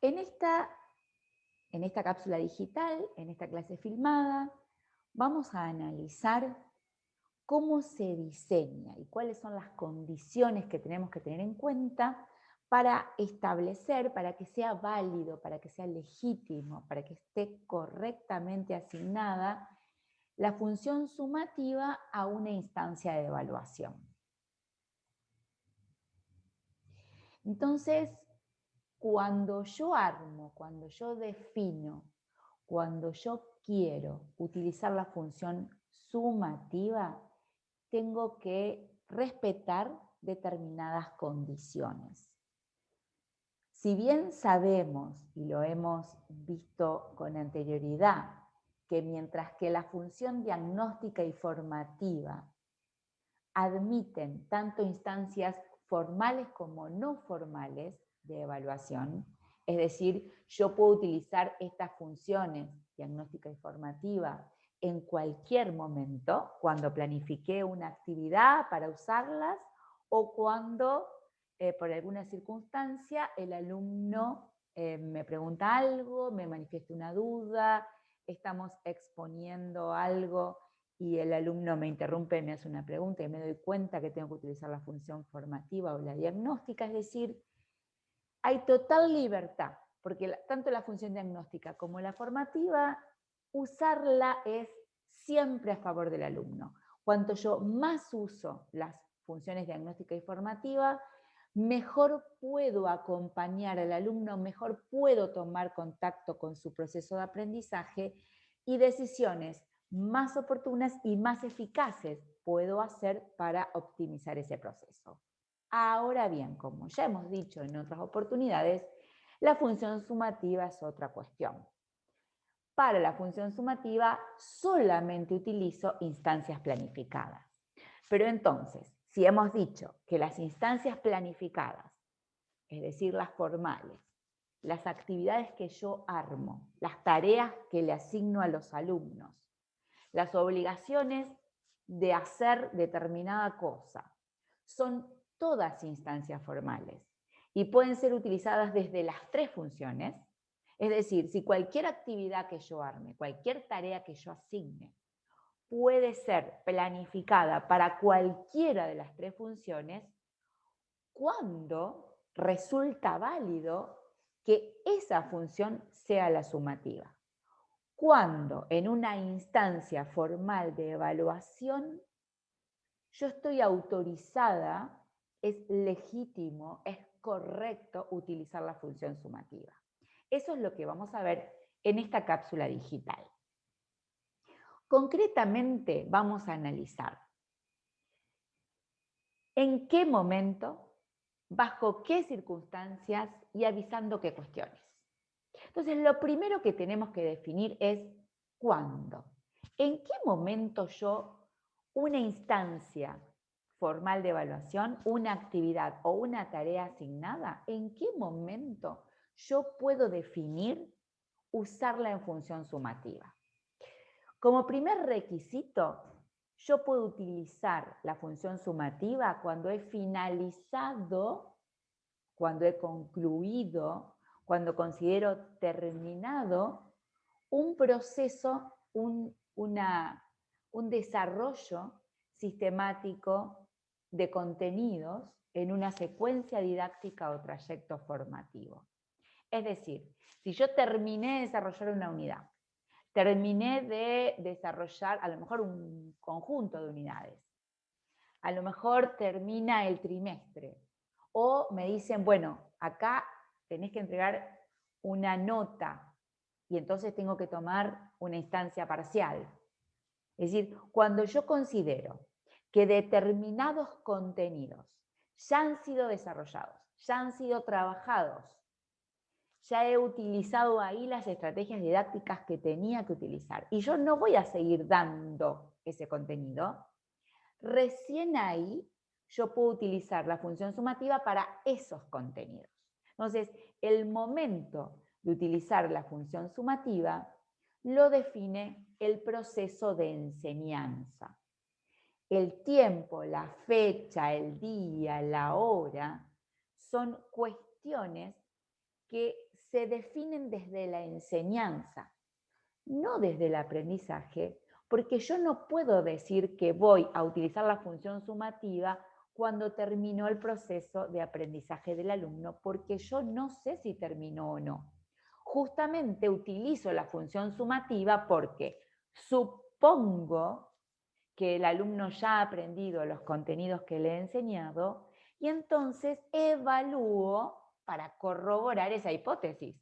En esta cápsula digital, en esta clase filmada, vamos a analizar cómo se diseña y cuáles son las condiciones que tenemos que tener en cuenta para establecer, para que sea válido, para que sea legítimo, para que esté correctamente asignada la función sumativa a una instancia de evaluación. Entonces, cuando yo armo, cuando yo defino, cuando yo quiero utilizar la función sumativa, tengo que respetar determinadas condiciones. Si bien sabemos, y lo hemos visto con anterioridad, que mientras que la función diagnóstica y formativa admiten tanto instancias formales como no formales de evaluación, es decir, yo puedo utilizar estas funciones diagnóstica y formativa en cualquier momento, cuando planifiqué una actividad para usarlas o cuando por alguna circunstancia el alumno me pregunta algo, me manifiesta una duda, estamos exponiendo algo y el alumno me interrumpe, me hace una pregunta y me doy cuenta que tengo que utilizar la función formativa o la diagnóstica, es decir, hay total libertad, porque tanto la función diagnóstica como la formativa, usarla es siempre a favor del alumno. Cuanto yo más uso las funciones diagnóstica y formativa, mejor puedo acompañar al alumno, mejor puedo tomar contacto con su proceso de aprendizaje y decisiones más oportunas y más eficaces puedo hacer para optimizar ese proceso. Ahora bien, como ya hemos dicho en otras oportunidades, la función sumativa es otra cuestión. Para la función sumativa solamente utilizo instancias planificadas. Pero entonces, si hemos dicho que las instancias planificadas, es decir, las formales, las actividades que yo armo, las tareas que le asigno a los alumnos, las obligaciones de hacer determinada cosa, son todas instancias formales y pueden ser utilizadas desde las tres funciones. Es decir, si cualquier actividad que yo arme, cualquier tarea que yo asigne, puede ser planificada para cualquiera de las tres funciones, cuando resulta válido que esa función sea la sumativa. Cuando en una instancia formal de evaluación yo estoy autorizada, es legítimo, es correcto utilizar la función sumativa. Eso es lo que vamos a ver en esta cápsula digital. Concretamente vamos a analizar en qué momento, bajo qué circunstancias y avisando qué cuestiones. Entonces, lo primero que tenemos que definir es cuándo. ¿En qué momento yo, una instancia formal de evaluación, una actividad o una tarea asignada, en qué momento yo puedo definir usarla en función sumativa? Como primer requisito, yo puedo utilizar la función sumativa cuando he finalizado, cuando he concluido, cuando considero terminado un proceso, un desarrollo sistemático de contenidos en una secuencia didáctica o trayecto formativo. Es decir, si yo terminé de desarrollar una unidad, terminé de desarrollar a lo mejor un conjunto de unidades, a lo mejor termina el trimestre, o me dicen, bueno, acá tenés que entregar una nota y entonces tengo que tomar una instancia parcial. Es decir, cuando yo considero que determinados contenidos ya han sido desarrollados, ya han sido trabajados, ya he utilizado ahí las estrategias didácticas que tenía que utilizar y yo no voy a seguir dando ese contenido, recién ahí yo puedo utilizar la función sumativa para esos contenidos. Entonces, el momento de utilizar la función sumativa lo define el proceso de enseñanza. El tiempo, la fecha, el día, la hora, son cuestiones que se definen desde la enseñanza, no desde el aprendizaje, porque yo no puedo decir que voy a utilizar la función sumativa cuando terminó el proceso de aprendizaje del alumno, porque yo no sé si terminó o no. Justamente utilizo la función sumativa porque supongo que el alumno ya ha aprendido los contenidos que le he enseñado y entonces evalúo para corroborar esa hipótesis,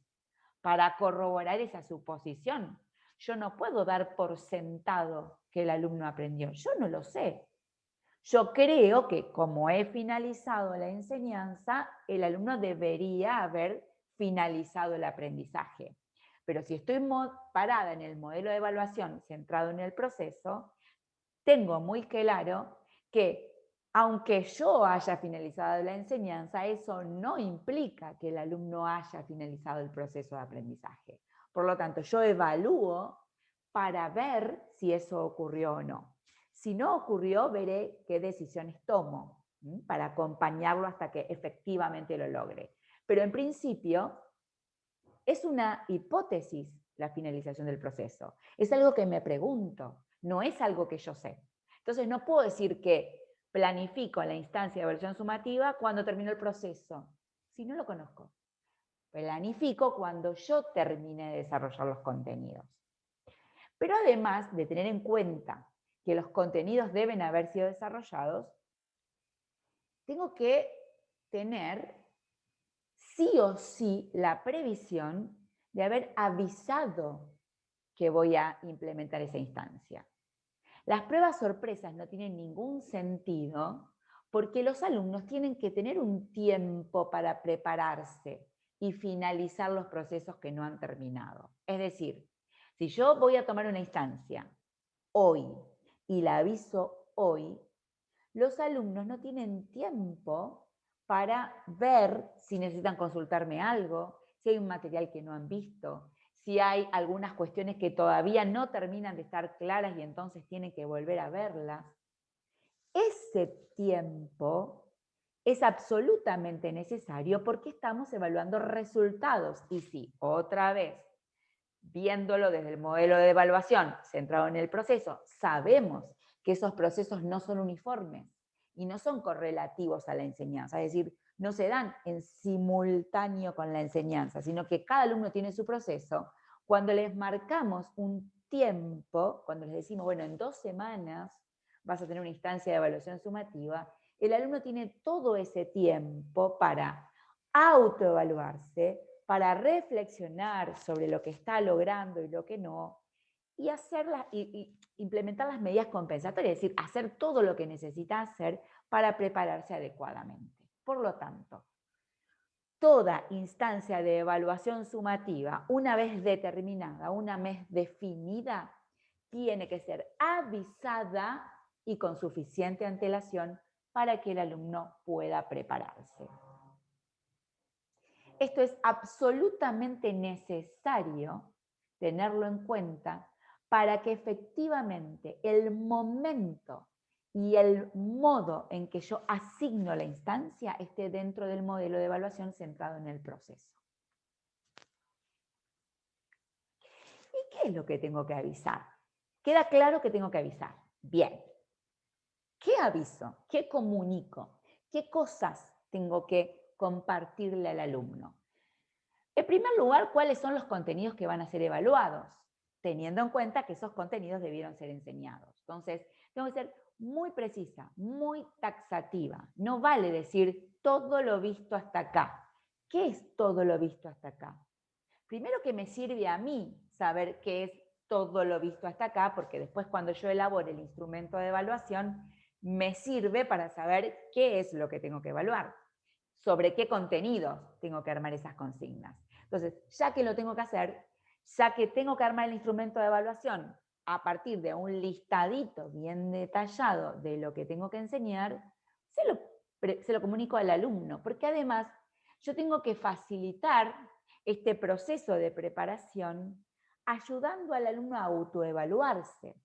para corroborar esa suposición. Yo no puedo dar por sentado que el alumno aprendió, yo no lo sé. Yo creo que como he finalizado la enseñanza, el alumno debería haber finalizado el aprendizaje. Pero si estoy parada en el modelo de evaluación centrado en el proceso, tengo muy claro que aunque yo haya finalizado la enseñanza, eso no implica que el alumno haya finalizado el proceso de aprendizaje. Por lo tanto, yo evalúo para ver si eso ocurrió o no. Si no ocurrió, veré qué decisiones tomo para acompañarlo hasta que efectivamente lo logre. Pero en principio, es una hipótesis la finalización del proceso. Es algo que me pregunto, no es algo que yo sé. Entonces no puedo decir que planifico la instancia de evaluación sumativa cuando termino el proceso, si no lo conozco. Planifico cuando yo termine de desarrollar los contenidos. Pero además de tener en cuenta que los contenidos deben haber sido desarrollados, tengo que tener sí o sí la previsión de haber avisado que voy a implementar esa instancia. Las pruebas sorpresas no tienen ningún sentido porque los alumnos tienen que tener un tiempo para prepararse y finalizar los procesos que no han terminado. Es decir, si yo voy a tomar una instancia hoy y la aviso hoy, los alumnos no tienen tiempo para ver si necesitan consultarme algo, si hay un material que no han visto, si hay algunas cuestiones que todavía no terminan de estar claras y entonces tienen que volver a verlas. Ese tiempo es absolutamente necesario porque estamos evaluando resultados. Y sí, otra vez, viéndolo desde el modelo de evaluación centrado en el proceso, sabemos que esos procesos no son uniformes y no son correlativos a la enseñanza, es decir, no se dan en simultáneo con la enseñanza, sino que cada alumno tiene su proceso. Cuando les marcamos un tiempo, cuando les decimos, bueno, en 2 semanas vas a tener una instancia de evaluación sumativa, el alumno tiene todo ese tiempo para autoevaluarse, para reflexionar sobre lo que está logrando y lo que no, y implementar las medidas compensatorias, es decir, hacer todo lo que necesita hacer para prepararse adecuadamente. Por lo tanto, toda instancia de evaluación sumativa, una vez determinada, una vez definida, tiene que ser avisada y con suficiente antelación para que el alumno pueda prepararse. Esto es absolutamente necesario tenerlo en cuenta para que efectivamente el momento y el modo en que yo asigno la instancia esté dentro del modelo de evaluación centrado en el proceso. ¿Y qué es lo que tengo que avisar? Queda claro que tengo que avisar. Bien. ¿Qué aviso? ¿Qué comunico? ¿Qué cosas tengo que compartirle al alumno? En primer lugar, ¿cuáles son los contenidos que van a ser evaluados? Teniendo en cuenta que esos contenidos debieron ser enseñados. Entonces, tengo que ser muy precisa, muy taxativa. No vale decir todo lo visto hasta acá. ¿Qué es todo lo visto hasta acá? Primero que me sirve a mí saber qué es todo lo visto hasta acá, porque después cuando yo elabore el instrumento de evaluación, me sirve para saber qué es lo que tengo que evaluar, sobre qué contenidos tengo que armar esas consignas. Entonces, ya que lo tengo que hacer, ya que tengo que armar el instrumento de evaluación a partir de un listadito bien detallado de lo que tengo que enseñar, se lo comunico al alumno, porque además yo tengo que facilitar este proceso de preparación ayudando al alumno a autoevaluarse.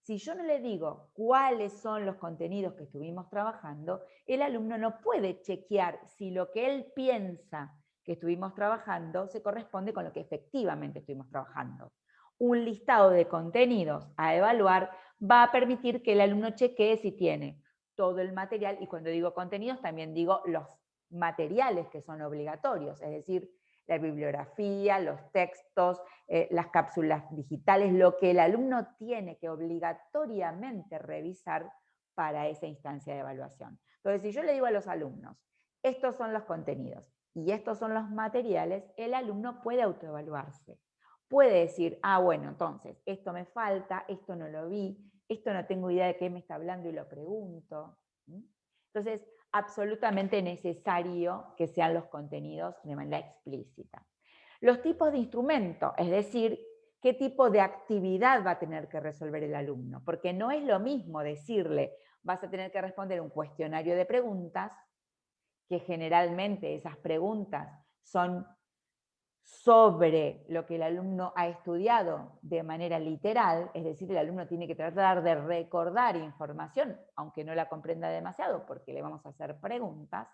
Si yo no le digo cuáles son los contenidos que estuvimos trabajando, el alumno no puede chequear si lo que él piensa que estuvimos trabajando se corresponde con lo que efectivamente estuvimos trabajando. Un listado de contenidos a evaluar va a permitir que el alumno chequee si tiene todo el material, y cuando digo contenidos también digo los materiales que son obligatorios, es decir, la bibliografía, los textos, las cápsulas digitales, lo que el alumno tiene que obligatoriamente revisar para esa instancia de evaluación. Entonces, si yo le digo a los alumnos, estos son los contenidos y estos son los materiales, el alumno puede autoevaluarse. Puede decir, ah, bueno, entonces, esto me falta, esto no lo vi, esto no tengo idea de qué me está hablando y lo pregunto. Entonces, absolutamente necesario que sean los contenidos de manera explícita. Los tipos de instrumento, es decir, qué tipo de actividad va a tener que resolver el alumno, porque no es lo mismo decirle, vas a tener que responder un cuestionario de preguntas, que generalmente esas preguntas son sobre lo que el alumno ha estudiado de manera literal, es decir, el alumno tiene que tratar de recordar información, aunque no la comprenda demasiado, porque le vamos a hacer preguntas.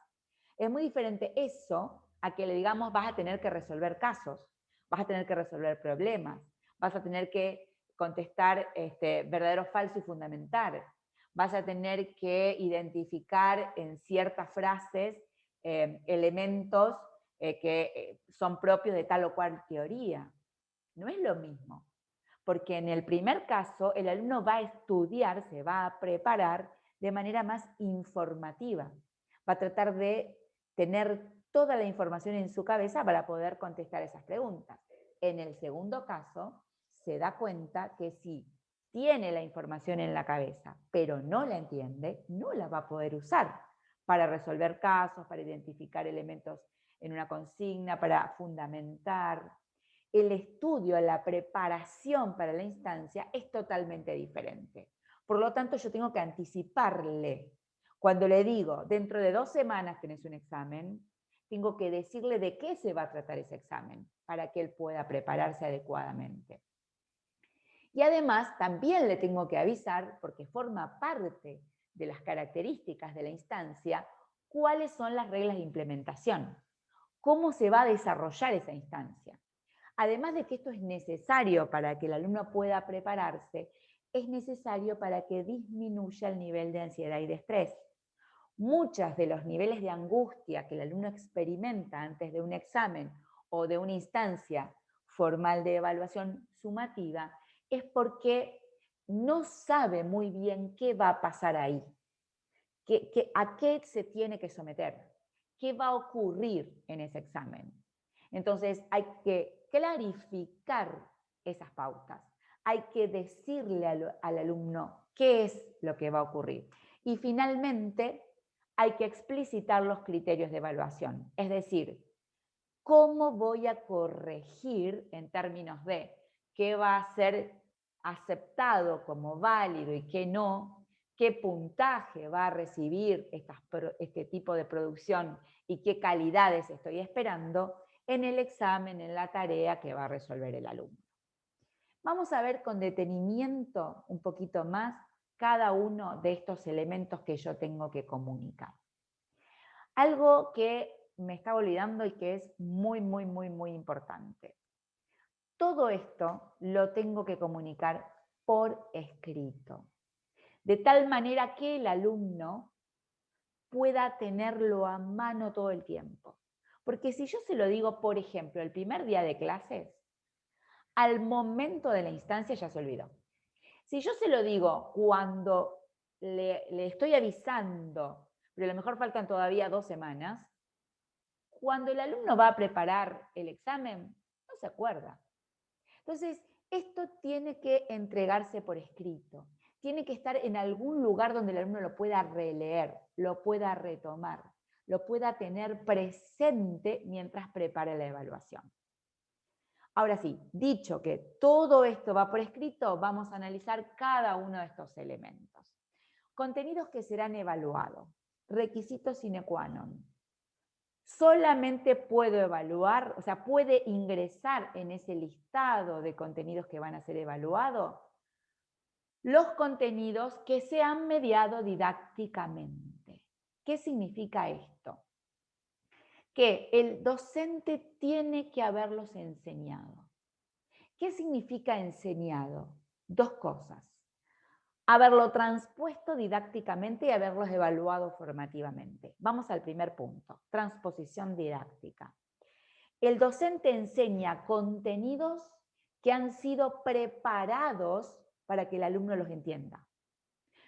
Es muy diferente eso a que le digamos vas a tener que resolver casos, vas a tener que resolver problemas, vas a tener que contestar verdadero, falso y fundamentar, vas a tener que identificar en ciertas frases elementos que son propios de tal o cual teoría. No es lo mismo, porque en el primer caso el alumno va a estudiar, se va a preparar de manera más informativa, va a tratar de tener toda la información en su cabeza para poder contestar esas preguntas. En el segundo caso, se da cuenta que si tiene la información en la cabeza, pero no la entiende, no la va a poder usar para resolver casos, para identificar elementos en una consigna, para fundamentar. El estudio, la preparación para la instancia es totalmente diferente. Por lo tanto, yo tengo que anticiparle. Cuando le digo, dentro de 2 semanas tenés un examen, tengo que decirle de qué se va a tratar ese examen para que él pueda prepararse adecuadamente. Y además también le tengo que avisar, porque forma parte de las características de la instancia, cuáles son las reglas de implementación, cómo se va a desarrollar esa instancia. Además de que esto es necesario para que el alumno pueda prepararse, es necesario para que disminuya el nivel de ansiedad y de estrés. Muchos de los niveles de angustia que el alumno experimenta antes de un examen o de una instancia formal de evaluación sumativa es porque no sabe muy bien qué va a pasar ahí, a qué se tiene que someter, qué va a ocurrir en ese examen. Entonces hay que clarificar esas pautas, hay que decirle al alumno qué es lo que va a ocurrir. Y finalmente hay que explicitar los criterios de evaluación, es decir, cómo voy a corregir en términos de qué va a ser aceptado como válido y qué no, qué puntaje va a recibir este tipo de producción y qué calidades estoy esperando en el examen, en la tarea que va a resolver el alumno. Vamos a ver con detenimiento un poquito más cada uno de estos elementos que yo tengo que comunicar. Algo que me estaba olvidando y que es muy, muy, muy, muy importante. Todo esto lo tengo que comunicar por escrito, de tal manera que el alumno pueda tenerlo a mano todo el tiempo. Porque si yo se lo digo, por ejemplo, el primer día de clases, al momento de la instancia ya se olvidó. Si yo se lo digo cuando le estoy avisando, pero a lo mejor faltan todavía 2 semanas, cuando el alumno va a preparar el examen, no se acuerda. Entonces, esto tiene que entregarse por escrito. Tiene que estar en algún lugar donde el alumno lo pueda releer, lo pueda retomar, lo pueda tener presente mientras prepara la evaluación. Ahora sí, dicho que todo esto va por escrito, vamos a analizar cada uno de estos elementos. Contenidos que serán evaluados. Requisitos sine qua non. Solamente puedo evaluar, o sea, puede ingresar en ese listado de contenidos que van a ser evaluados los contenidos que se han mediado didácticamente. ¿Qué significa esto? que el docente tiene que haberlos enseñado. ¿Qué significa enseñado? Dos cosas. Haberlo transpuesto didácticamente y haberlos evaluado formativamente. Vamos al primer punto, transposición didáctica. El docente enseña contenidos que han sido preparados para que el alumno los entienda.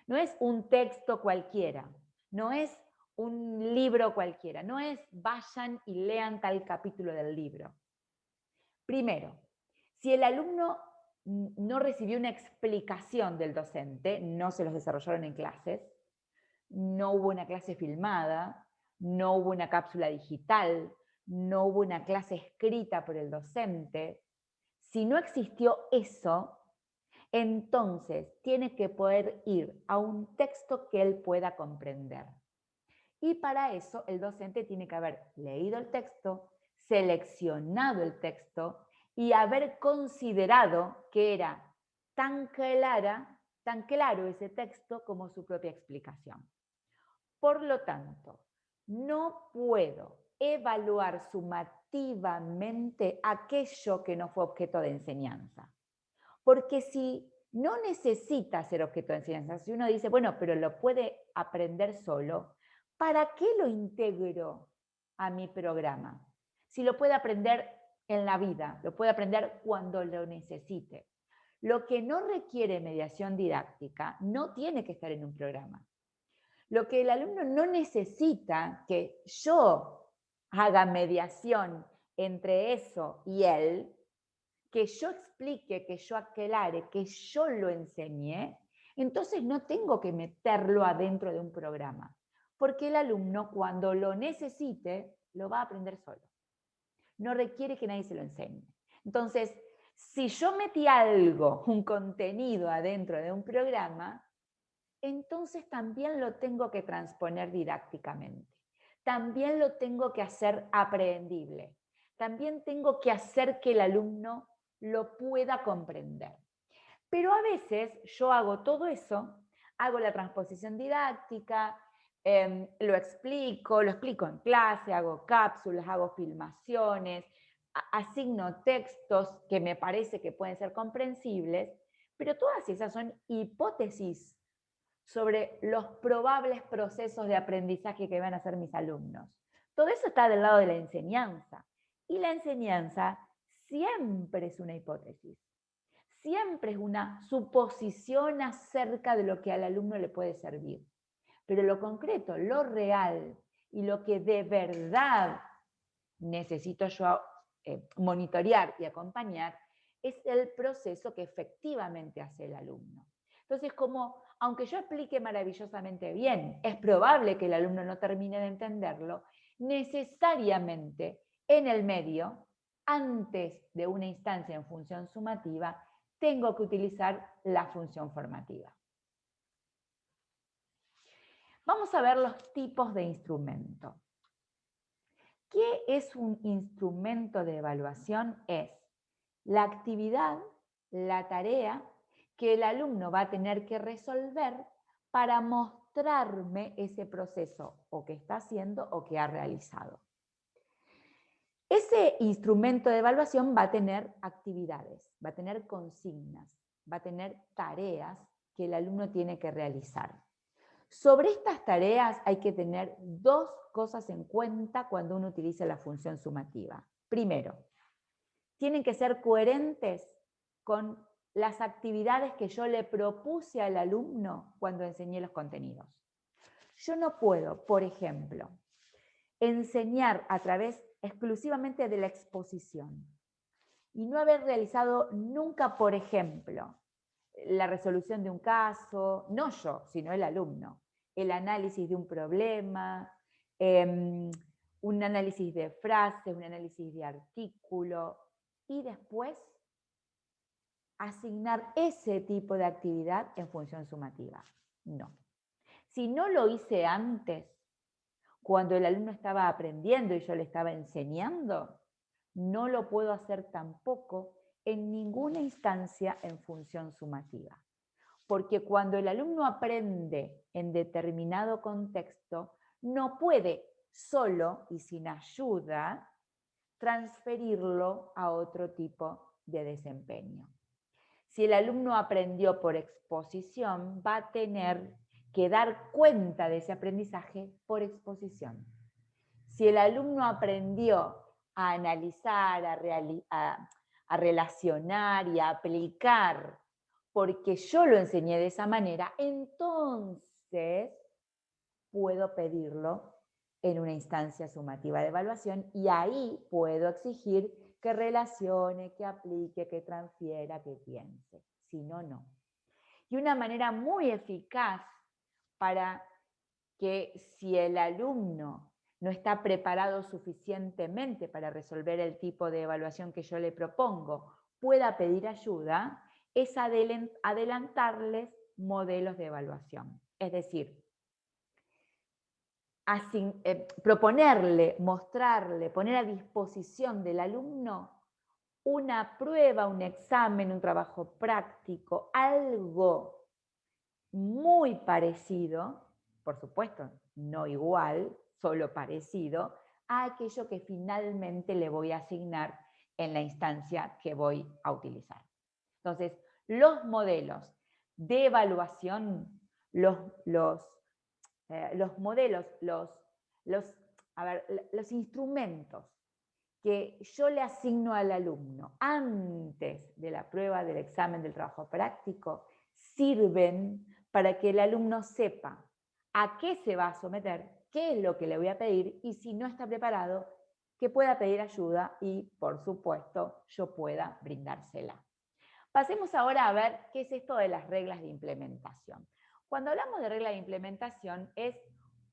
No es un texto cualquiera, no es un libro cualquiera, no es vayan y lean tal capítulo del libro. Primero, si el alumno no recibió una explicación del docente, no se los desarrollaron en clases, no hubo una clase filmada, no hubo una cápsula digital, no hubo una clase escrita por el docente, si no existió eso, entonces tiene que poder ir a un texto que él pueda comprender. Y para eso el docente tiene que haber leído el texto, seleccionado el texto y haber considerado que era tan claro ese texto como su propia explicación. Por lo tanto, no puedo evaluar sumativamente aquello que no fue objeto de enseñanza. Porque si no necesita ser objeto de enseñanza, si uno dice, bueno, pero lo puede aprender solo, ¿para qué lo integro a mi programa? Si lo puede aprender en la vida, lo puede aprender cuando lo necesite. Lo que no requiere mediación didáctica no tiene que estar en un programa. Lo que el alumno no necesita que yo haga mediación entre eso y él, que yo explique, que yo aclare, que yo lo enseñe, entonces no tengo que meterlo adentro de un programa, porque el alumno cuando lo necesite lo va a aprender solo. No requiere que nadie se lo enseñe. Entonces, si yo metí algo, un contenido adentro de un programa, entonces también lo tengo que transponer didácticamente. También lo tengo que hacer aprehendible. También tengo que hacer que el alumno lo pueda comprender. Pero a veces yo hago todo eso, hago la transposición didáctica, lo explico en clase, hago cápsulas, hago filmaciones, asigno textos que me parece que pueden ser comprensibles, pero todas esas son hipótesis sobre los probables procesos de aprendizaje que van a hacer mis alumnos. Todo eso está del lado de la enseñanza. Y la enseñanza siempre es una hipótesis, siempre es una suposición acerca de lo que al alumno le puede servir. Pero lo concreto, lo real y lo que de verdad necesito yo monitorear y acompañar es el proceso que efectivamente hace el alumno. Entonces, como aunque yo explique maravillosamente bien, es probable que el alumno no termine de entenderlo, necesariamente en el medio, antes de una instancia en función sumativa, tengo que utilizar la función formativa. Vamos a ver los tipos de instrumento. ¿Qué es un instrumento de evaluación? Es la actividad, la tarea que el alumno va a tener que resolver para mostrarme ese proceso o que está haciendo o que ha realizado. Ese instrumento de evaluación va a tener actividades, va a tener consignas, va a tener tareas que el alumno tiene que realizar. Sobre estas tareas hay que tener dos cosas en cuenta cuando uno utiliza la función sumativa. Primero, tienen que ser coherentes con las actividades que yo le propuse al alumno cuando enseñé los contenidos. Yo no puedo, por ejemplo, enseñar a través exclusivamente de la exposición y no haber realizado nunca, por ejemplo, la resolución de un caso, no yo, sino el alumno, el análisis de un problema, un análisis de frases, un análisis de artículo, y después asignar ese tipo de actividad en función sumativa. No. Si no lo hice antes, cuando el alumno estaba aprendiendo y yo le estaba enseñando, no lo puedo hacer tampoco en ninguna instancia en función sumativa. Porque cuando el alumno aprende en determinado contexto, no puede solo y sin ayuda, transferirlo a otro tipo de desempeño. Si el alumno aprendió por exposición, va a tener que dar cuenta de ese aprendizaje por exposición. Si el alumno aprendió a analizar, a relacionar y a aplicar porque yo lo enseñé de esa manera, entonces puedo pedirlo en una instancia sumativa de evaluación y ahí puedo exigir que relacione, que aplique, que transfiera, que piense. Si no, no. Y una manera muy eficaz para que si el alumno no está preparado suficientemente para resolver el tipo de evaluación que yo le propongo, pueda pedir ayuda, es adelantarles modelos de evaluación. Es decir, proponerle, mostrarle, poner a disposición del alumno una prueba, un examen, un trabajo práctico, algo muy parecido, por supuesto, no igual, solo parecido, a aquello que finalmente le voy a asignar en la instancia que voy a utilizar. Entonces, los modelos de evaluación, los modelos, los instrumentos que yo le asigno al alumno antes de la prueba, del examen, del trabajo práctico, sirven para que el alumno sepa a qué se va a someter, qué es lo que le voy a pedir y si no está preparado, que pueda pedir ayuda y, por supuesto, yo pueda brindársela. Pasemos ahora a ver qué es esto de las reglas de implementación. Cuando hablamos de reglas de implementación es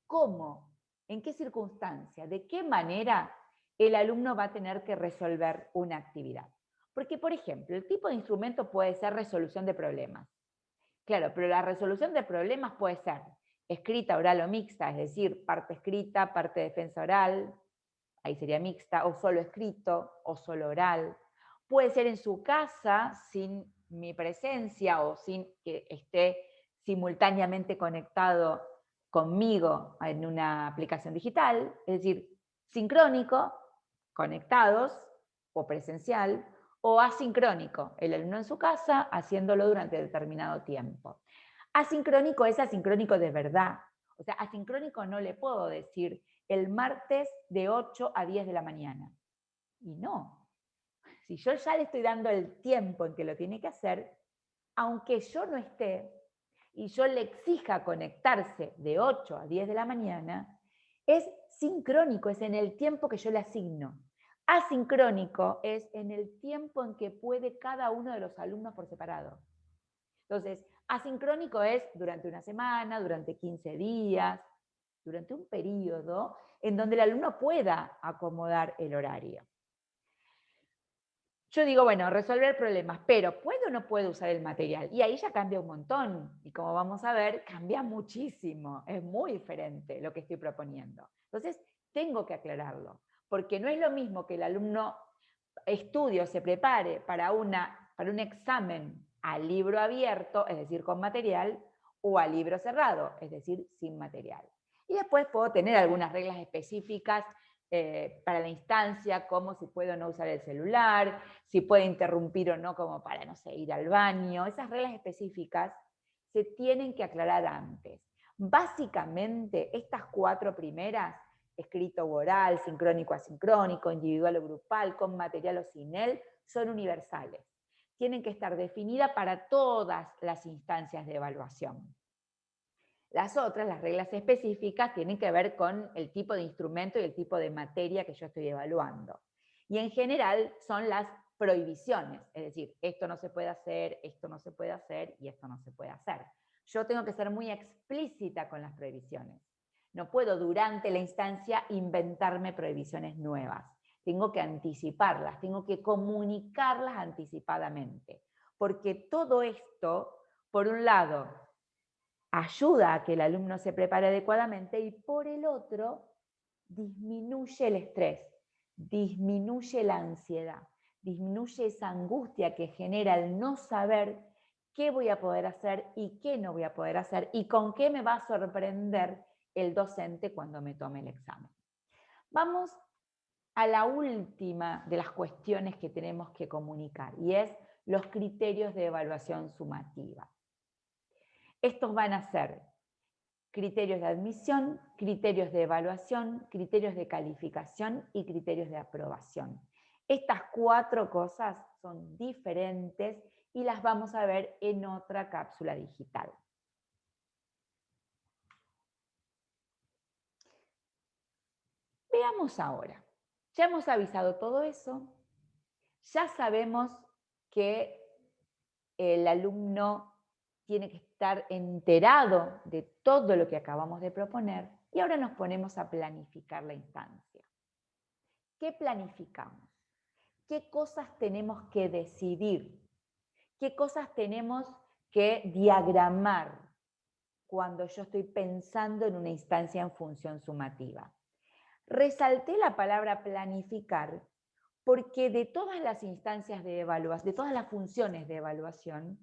cómo, en qué circunstancia, de qué manera el alumno va a tener que resolver una actividad. Porque, por ejemplo, el tipo de instrumento puede ser resolución de problemas. Claro, pero la resolución de problemas puede ser escrita, oral o mixta, es decir, parte escrita, parte defensa oral, ahí sería mixta, o solo escrito, o solo oral. Puede ser en su casa, sin mi presencia o sin que esté simultáneamente conectado conmigo en una aplicación digital, es decir, sincrónico, conectados, o presencial, o asincrónico, el alumno en su casa haciéndolo durante determinado tiempo. Asincrónico es asincrónico de verdad. O sea, asincrónico no le puedo decir el martes de 8 a 10 de la mañana. Y no. Si yo ya le estoy dando el tiempo en que lo tiene que hacer, aunque yo no esté y yo le exija conectarse de 8 a 10 de la mañana, es sincrónico, es en el tiempo que yo le asigno. Asincrónico es en el tiempo en que puede cada uno de los alumnos por separado. Entonces, asincrónico es durante una semana, durante 15 días, durante un periodo en donde el alumno pueda acomodar el horario. Yo digo, bueno, resolver problemas, pero ¿puedo o no puedo usar el material? Y ahí ya cambia un montón. Y como vamos a ver, cambia muchísimo. Es muy diferente lo que estoy proponiendo. Entonces, tengo que aclararlo, porque no es lo mismo que el alumno estudie o se prepare para un examen a libro abierto, es decir, con material, o a libro cerrado, es decir, sin material. Y después puedo tener algunas reglas específicas para la instancia, como si puedo o no usar el celular, si puede interrumpir o no, como para, no sé, ir al baño. Esas reglas específicas se tienen que aclarar antes. Básicamente, estas 4 primeras, escrito o oral, sincrónico o asincrónico, individual o grupal, con material o sin él, son universales. Tienen que estar definidas para todas las instancias de evaluación. Las otras, las reglas específicas, tienen que ver con el tipo de instrumento y el tipo de materia que yo estoy evaluando. Y en general son las prohibiciones, es decir, esto no se puede hacer, esto no se puede hacer y esto no se puede hacer. Yo tengo que ser muy explícita con las prohibiciones. No puedo durante la instancia inventarme prohibiciones nuevas. Tengo que anticiparlas, tengo que comunicarlas anticipadamente. Porque todo esto, por un lado, ayuda a que el alumno se prepare adecuadamente y por el otro, disminuye el estrés, disminuye la ansiedad, disminuye esa angustia que genera el no saber qué voy a poder hacer y qué no voy a poder hacer y con qué me va a sorprender el docente cuando me tome el examen. Vamos a la última de las cuestiones que tenemos que comunicar, y es los criterios de evaluación sumativa. Estos van a ser criterios de admisión, criterios de evaluación, criterios de calificación y criterios de aprobación. Estas 4 cosas son diferentes y las vamos a ver en otra cápsula digital. Veamos ahora. Ya hemos avisado todo eso, ya sabemos que el alumno tiene que estar enterado de todo lo que acabamos de proponer y ahora nos ponemos a planificar la instancia. ¿Qué planificamos? ¿Qué cosas tenemos que decidir? ¿Qué cosas tenemos que diagramar cuando yo estoy pensando en una instancia en función sumativa? Resalté la palabra planificar porque de todas las instancias de evaluación, de todas las funciones de evaluación,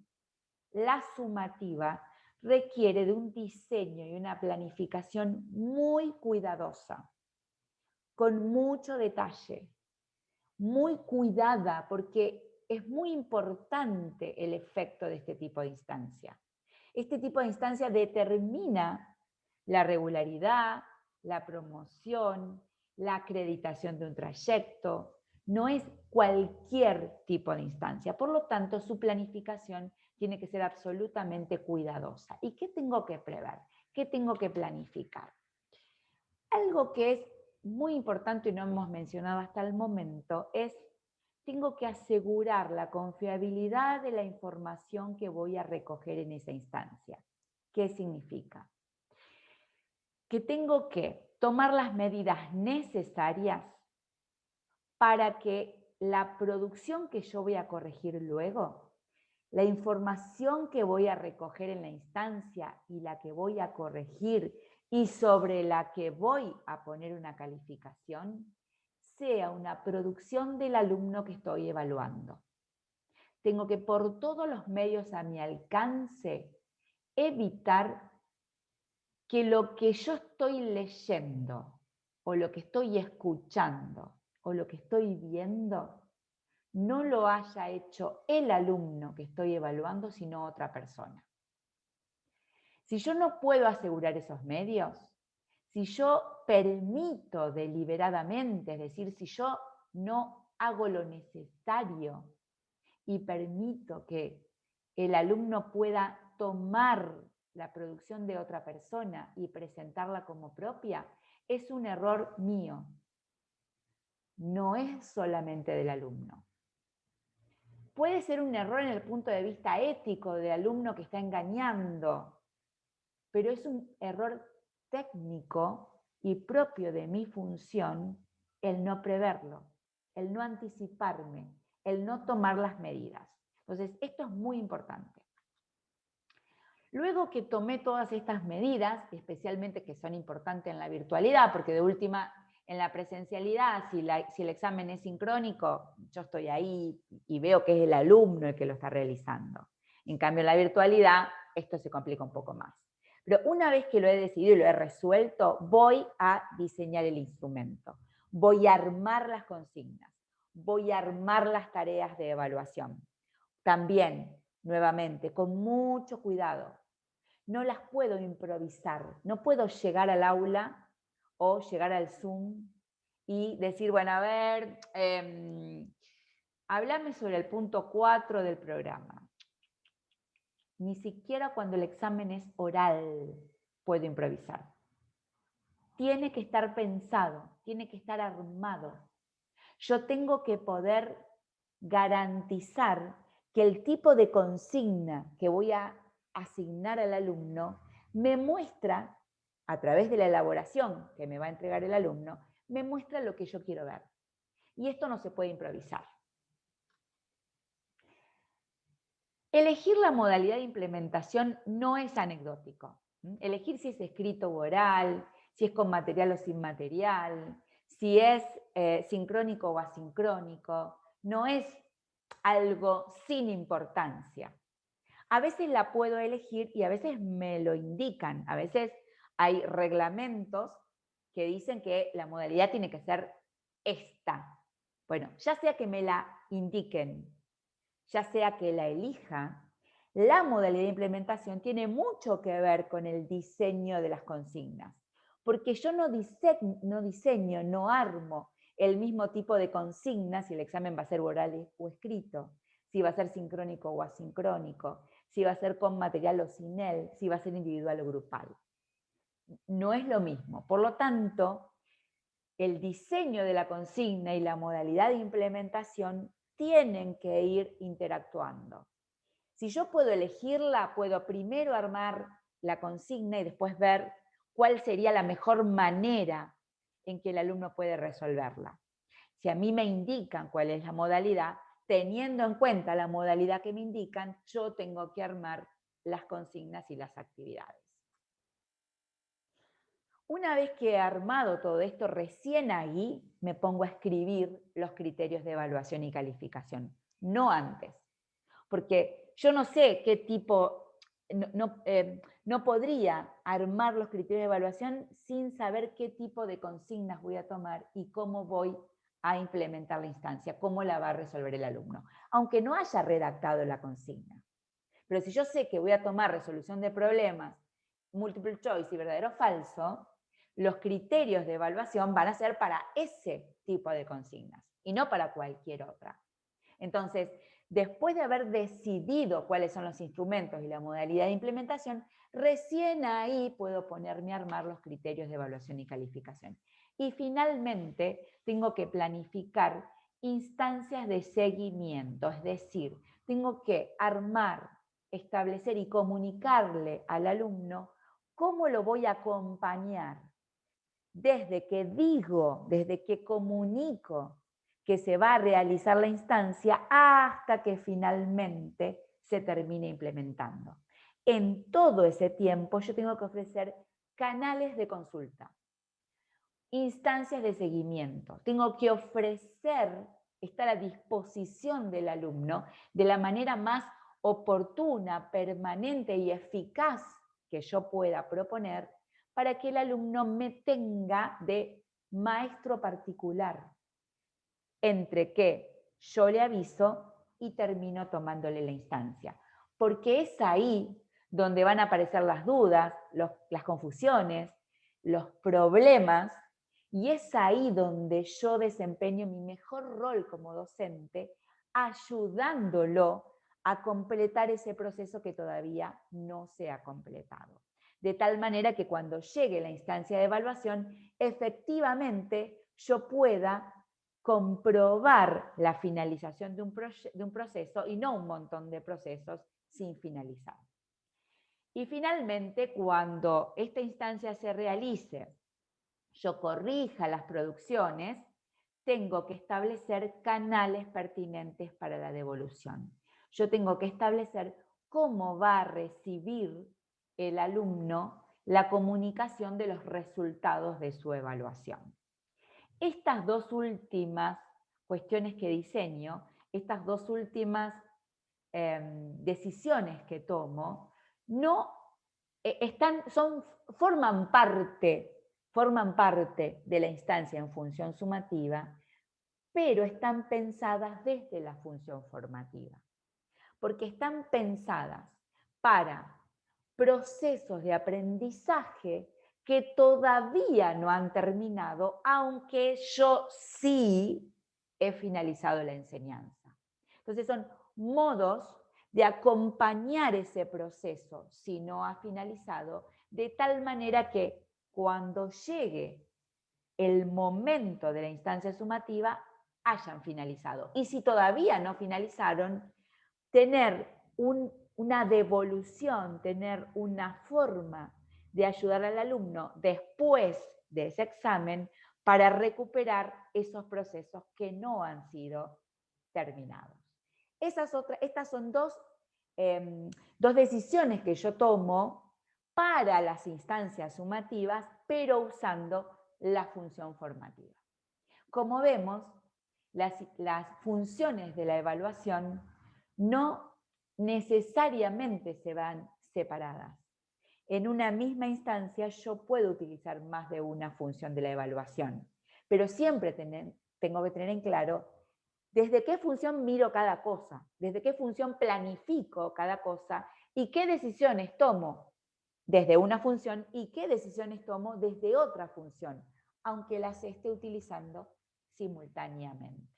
la sumativa requiere de un diseño y una planificación muy cuidadosa, con mucho detalle, muy cuidada, porque es muy importante el efecto de este tipo de instancia. Este tipo de instancia determina la regularidad, la promoción, la acreditación de un trayecto. No es cualquier tipo de instancia. Por lo tanto, su planificación tiene que ser absolutamente cuidadosa. ¿Y qué tengo que prever? ¿Qué tengo que planificar? Algo que es muy importante y no hemos mencionado hasta el momento es, tengo que asegurar la confiabilidad de la información que voy a recoger en esa instancia. ¿Qué significa? Que tengo que tomar las medidas necesarias para que la producción que yo voy a corregir luego, la información que voy a recoger en la instancia y la que voy a corregir y sobre la que voy a poner una calificación, sea una producción del alumno que estoy evaluando. Tengo que, por todos los medios a mi alcance, evitar que lo que yo estoy leyendo o lo que estoy escuchando o lo que estoy viendo no lo haya hecho el alumno que estoy evaluando, sino otra persona. Si yo no puedo asegurar esos medios, si yo permito deliberadamente, es decir, si yo no hago lo necesario y permito que el alumno pueda tomar la producción de otra persona y presentarla como propia, es un error mío. No es solamente del alumno. Puede ser un error en el punto de vista ético del alumno que está engañando, pero es un error técnico y propio de mi función el no preverlo, el no anticiparme, el no tomar las medidas. Entonces, esto es muy importante. Luego que tomé todas estas medidas, especialmente que son importantes en la virtualidad, porque de última, en la presencialidad, si el examen es sincrónico, yo estoy ahí y veo que es el alumno el que lo está realizando. En cambio, en la virtualidad, esto se complica un poco más. Pero una vez que lo he decidido y lo he resuelto, voy a diseñar el instrumento. Voy a armar las consignas. Voy a armar las tareas de evaluación. También, nuevamente, con mucho cuidado. No las puedo improvisar. No puedo llegar al aula o llegar al Zoom y decir, bueno, a ver, háblame sobre el punto 4 del programa. Ni siquiera cuando el examen es oral puedo improvisar. Tiene que estar pensado, tiene que estar armado. Yo tengo que poder garantizar que el tipo de consigna que voy a asignar al alumno me muestra, a través de la elaboración que me va a entregar el alumno, me muestra lo que yo quiero ver. Y esto no se puede improvisar. Elegir la modalidad de implementación no es anecdótico. Elegir si es escrito u oral, si es con material o sin material, si es sincrónico o asincrónico, no es algo sin importancia. A veces la puedo elegir y a veces me lo indican. A veces hay reglamentos que dicen que la modalidad tiene que ser esta. Bueno, ya sea que me la indiquen, ya sea que la elija, la modalidad de implementación tiene mucho que ver con el diseño de las consignas, porque yo no diseño, no armo el mismo tipo de consignas si el examen va a ser oral o escrito, si va a ser sincrónico o asincrónico, si va a ser con material o sin él, si va a ser individual o grupal. No es lo mismo. Por lo tanto, el diseño de la consigna y la modalidad de implementación tienen que ir interactuando. Si yo puedo elegirla, puedo primero armar la consigna y después ver cuál sería la mejor manera en que el alumno puede resolverla. Si a mí me indican cuál es la modalidad, teniendo en cuenta la modalidad que me indican, yo tengo que armar las consignas y las actividades. Una vez que he armado todo esto, recién ahí me pongo a escribir los criterios de evaluación y calificación, no antes. Porque yo no sé qué tipo, no podría armar los criterios de evaluación sin saber qué tipo de consignas voy a tomar y cómo voy a implementar la instancia, cómo la va a resolver el alumno, aunque no haya redactado la consigna. Pero si yo sé que voy a tomar resolución de problemas, multiple choice y verdadero o falso, los criterios de evaluación van a ser para ese tipo de consignas y no para cualquier otra. Entonces, después de haber decidido cuáles son los instrumentos y la modalidad de implementación, recién ahí puedo ponerme a armar los criterios de evaluación y calificación. Y finalmente, tengo que planificar instancias de seguimiento, es decir, tengo que armar, establecer y comunicarle al alumno cómo lo voy a acompañar desde que digo, desde que comunico que se va a realizar la instancia hasta que finalmente se termine implementando. En todo ese tiempo yo tengo que ofrecer canales de consulta, instancias de seguimiento, tengo que ofrecer, estar a disposición del alumno de la manera más oportuna, permanente y eficaz que yo pueda proponer para que el alumno me tenga de maestro particular, entre que yo le aviso y termino tomándole la instancia. Porque es ahí donde van a aparecer las dudas, las confusiones, los problemas, y es ahí donde yo desempeño mi mejor rol como docente, ayudándolo a completar ese proceso que todavía no se ha completado. De tal manera que cuando llegue la instancia de evaluación, efectivamente yo pueda comprobar la finalización de un proceso y no un montón de procesos sin finalizar. Y finalmente, cuando esta instancia se realice, yo corrija las producciones, tengo que establecer canales pertinentes para la devolución. Yo tengo que establecer cómo va a recibir el alumno la comunicación de los resultados de su evaluación. Estas dos últimas cuestiones que diseño, estas dos últimas decisiones que tomo, no forman parte de la instancia en función sumativa, pero están pensadas desde la función formativa, porque están pensadas para procesos de aprendizaje que todavía no han terminado, aunque yo sí he finalizado la enseñanza. Entonces son modos de acompañar ese proceso si no ha finalizado, de tal manera que cuando llegue el momento de la instancia sumativa hayan finalizado. Y si todavía no finalizaron, tener una devolución, tener una forma de ayudar al alumno después de ese examen para recuperar esos procesos que no han sido terminados. Estas son dos decisiones que yo tomo para las instancias sumativas, pero usando la función formativa. Como vemos, las funciones de la evaluación no necesariamente se van separadas. en una misma instancia yo puedo utilizar más de una función de la evaluación, pero siempre tengo que tener en claro desde qué función miro cada cosa, desde qué función planifico cada cosa y qué decisiones tomo desde una función y qué decisiones tomo desde otra función, aunque las esté utilizando simultáneamente.